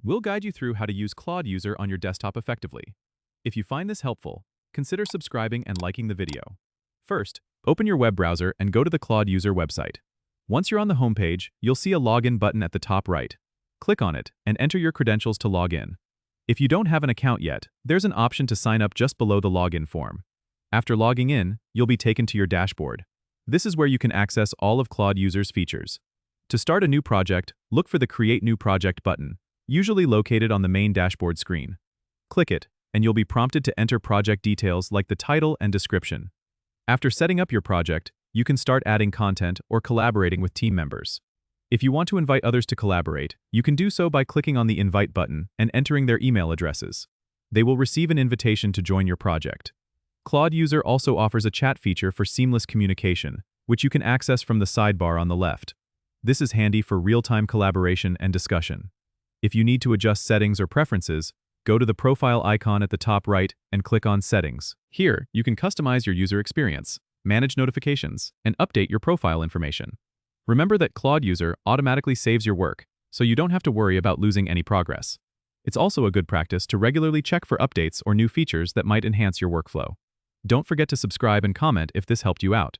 We'll guide you through how to use Claude User on your desktop effectively. If you find this helpful, consider subscribing and liking the video. First, open your web browser and go to the Claude User website. Once you're on the homepage, you'll see a login button at the top right. Click on it and enter your credentials to log in. If you don't have an account yet, there's an option to sign up just below the login form. After logging in, you'll be taken to your dashboard. This is where you can access all of Claude User's features. To start a new project, look for the Create New Project button, usually located on the main dashboard screen. Click it, and you'll be prompted to enter project details like the title and description. After setting up your project, you can start adding content or collaborating with team members. If you want to invite others to collaborate, you can do so by clicking on the Invite button and entering their email addresses. They will receive an invitation to join your project. Claude User also offers a chat feature for seamless communication, which you can access from the sidebar on the left. This is handy for real-time collaboration and discussion. If you need to adjust settings or preferences, go to the profile icon at the top right and click on Settings. Here, you can customize your user experience, manage notifications, and update your profile information. Remember that Claude User automatically saves your work, so you don't have to worry about losing any progress. It's also a good practice to regularly check for updates or new features that might enhance your workflow. Don't forget to subscribe and comment if this helped you out.